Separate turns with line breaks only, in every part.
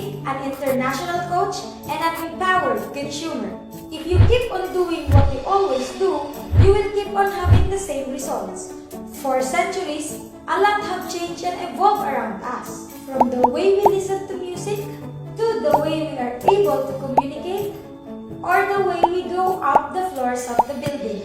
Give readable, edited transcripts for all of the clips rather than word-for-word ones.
be an international coach and an empowered consumer. If you keep on doing what you always do, you will keep on having the same results. For centuries, a lot have changed and evolved around us. From the way we listen to music, to the way we are able to communicate, or the way we go up the floors of the building.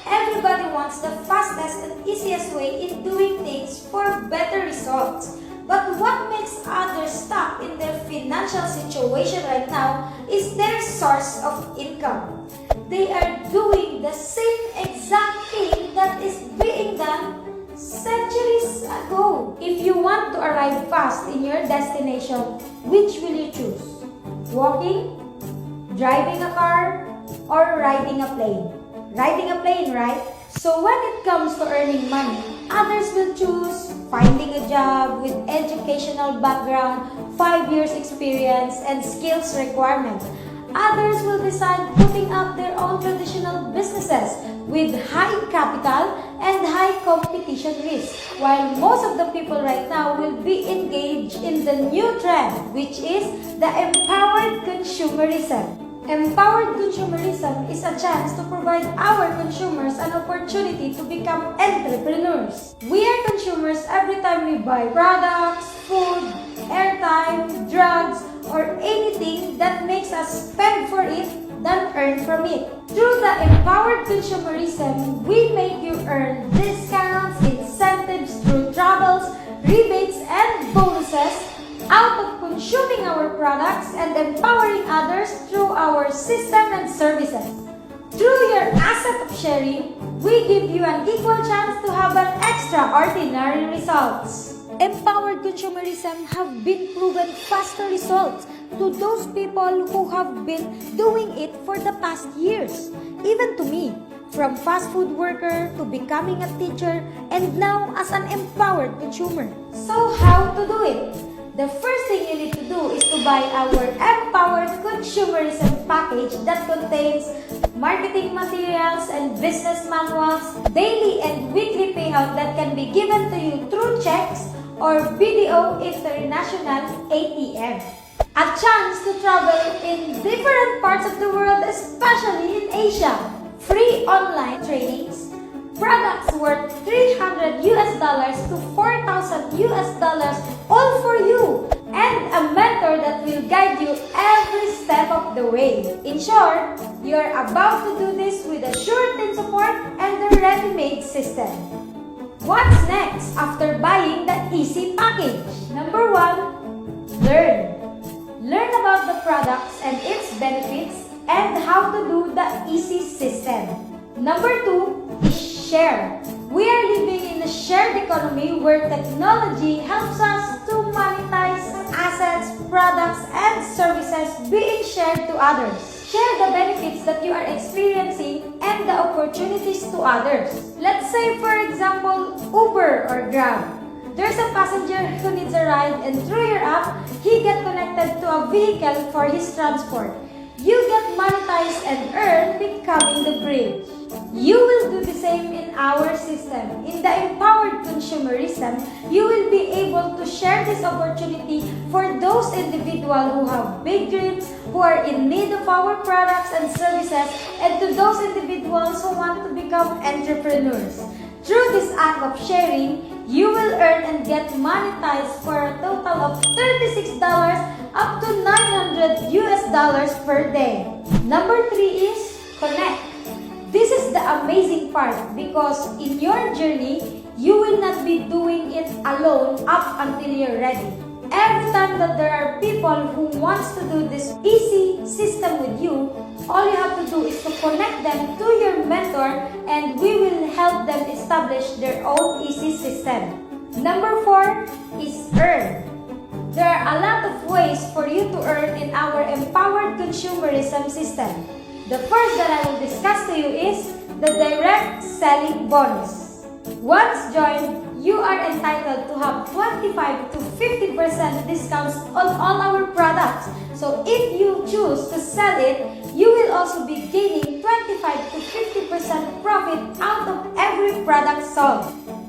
Everybody wants the fastest and easiest way in doing things for better results. But what makes others stuck in their financial situation right now is their source of income. They are doing the same exact thing that is being done centuries ago. If you want to arrive fast in your destination, which will you choose? Walking, driving a car, or riding a plane? Riding a plane, right? So when it comes to earning money, others will choose finding a job with educational background, 5 years experience, and skills requirements. Others will decide putting up their own traditional businesses with high capital and high competition risk. While most of the people right now will be engaged in the new trend, which is the empowered consumerism. Empowered consumerism is a chance to provide our consumers an opportunity to become entrepreneurs. We are consumers every time we buy products, food, airtime, drugs, or anything that makes us spend for it than earn from it. Through the empowered consumerism, we make you earn discounts, incentives through travels, rebates, and bonuses out of consuming our products and empowering others through our system and services. Through your asset of sharing, we give you an equal chance to have an extraordinary results. Empowered consumerism have been proven faster results to those people who have been doing it for the past years. Even to me, from fast food worker to becoming a teacher and now as an empowered consumer. So how to do it? The first thing you need to do is to buy our Empowered Consumerism package that contains marketing materials and business manuals, daily and weekly payout that can be given to you through checks or BDO International ATM. A chance to travel in different parts of the world, especially in Asia. Free online trainings, products worth $300 to $4,000 all for you, and a mentor that will guide you every step of the way. In short, you are about to do this with a sure team support and a ready-made system. What's next after buying the Easy package? Number 1, learn. Learn about the products and its benefits and how to do the Easy system. Number 2 is share. We are living in a shared economy where technology helps us to monetize assets, products, and services being shared to others. Share the benefits that you are experiencing and the opportunities to others. Let's say, for example, Uber or Grab. There's a passenger who needs a ride and through your app, he gets connected to a vehicle for his transport. You get monetized and earn becoming the bridge. You will do the same in our system. In the empowered consumerism, you will be able to share this opportunity for those individuals who have big dreams, who are in need of our products and services, and to those individuals who want to become entrepreneurs. Through this act of sharing, you will earn and get monetized for a total of $36 up to $900 per day. Number 3 is connect. This is the amazing part because in your journey, you will not be doing it alone up until you're ready. Every time that there are people who wants to do this Easy system with you, all you have to do is to connect them to your mentor and we will help them establish their own Easy system. Number 4 is earn. There are a lot of ways for you to earn in our empowered consumerism system. The first that I will discuss to you is the direct selling bonus. Once joined, you are entitled to have 25 to 50% discounts on all our products. So if you choose to sell it, you will also be gaining 25 to 50% profit out of every product sold.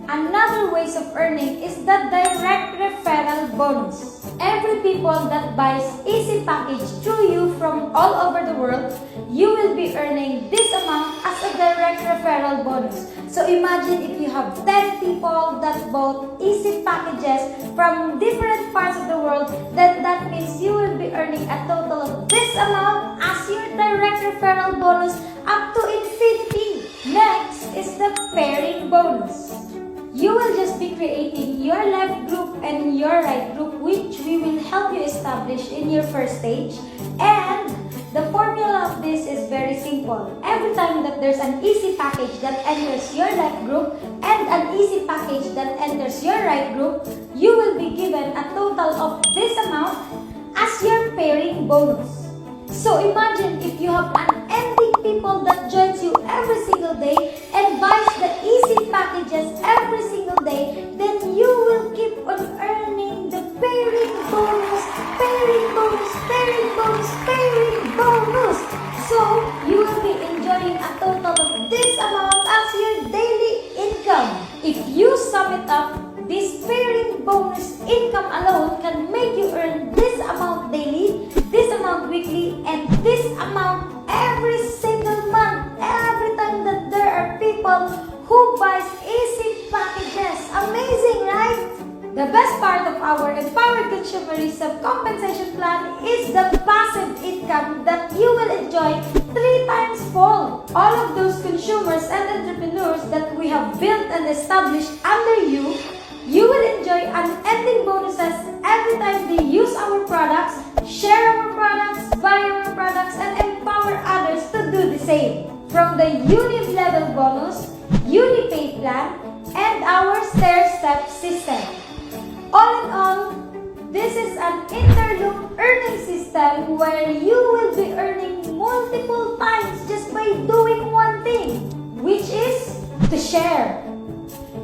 Another ways of earning is the direct referral referral bonus. Every people that buys Easy Package through you from all over the world, you will be earning this amount as a direct referral bonus. So imagine if you have 10 people that bought Easy Packages from different parts of the world, then that means you will be earning a total of this amount as your direct referral bonus up to infinity. Next is the pairing bonus. You will just be creating your left group and your right group, which we will help you establish in your first stage. And the formula of this is very simple. Every time that there's an Easy Package that enters your left group and an Easy Package that enters your right group, you will be given a total of this amount as your pairing bonus. So imagine if you have unending people that joins you every single day and buys the Easy Packages every single day, then you will keep on earning the pairing bonus, pairing bonus, pairing bonus, pairing bonus. So you will be enjoying a total of this amount as your daily income. If you sum it up, this pairing bonus income alone can make you earn this amount daily, this amount weekly, and this amount every single month, every time that there are people who buys Easy Packages. Amazing, right? The best part of our Empowered Consumerism compensation plan is the passive income that you will enjoy 3 times fold. All of those consumers and entrepreneurs that we have built and established under you, you will enjoy unending bonuses every time they use our products, share our products, buy our products, and empower others to do the same. From the Unit level bonus, UniPay plan, and our stair-step system. All in all, this is an interloop earning system where you will be earning multiple times just by doing one thing, which is to share.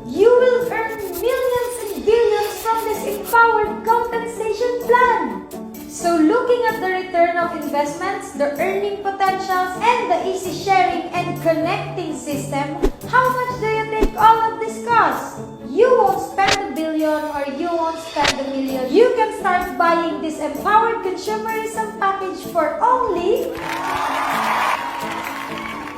You will earn millions and billions from this empowered compensation plan. So looking at the return of investments, the earning potentials, and the easy sharing and connecting system, how much do you think all of this costs? You won't spend $1 billion or you won't spend $1 million. You can start buying this empowered consumerism package for only...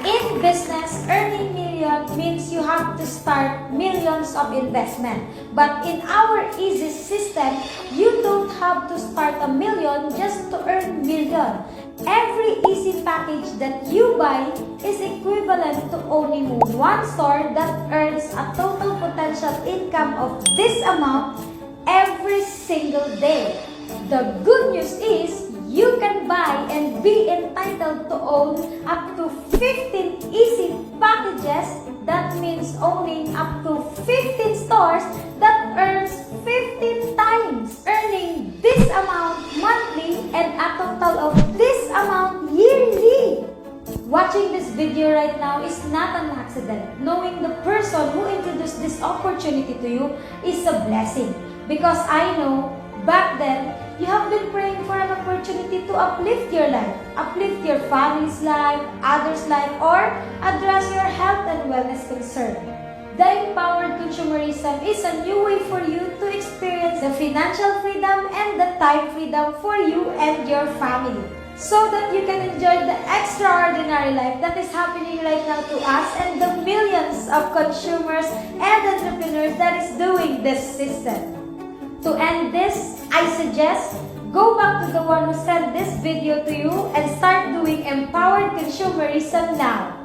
In business, earning million means you have to start millions of investment. But in our easy system, you don't have to start $1 million just to earn million. Every easy package that you buy is equivalent to owning one store that earns a total potential income of this amount every single day. The good news is, you can buy and be entitled to own up to 15 Easy Packages. That means owning up to 15 stores that earns 15 times, earning this amount monthly and a total of this amount yearly. Watching this video right now is not an accident. Knowing the person who introduced this opportunity to you is a blessing. Because I know, back then, you have been praying for an opportunity to uplift your life, uplift your family's life, others' life, or address your health and wellness concern. The Empowered Consumerism is a new way for you to experience the financial freedom and the time freedom for you and your family, so that you can enjoy the extraordinary life that is happening right now to us and the millions of consumers and entrepreneurs that is doing this system. To end this, I suggest go back to the one who sent this video to you and start doing Empowered Consumerism now.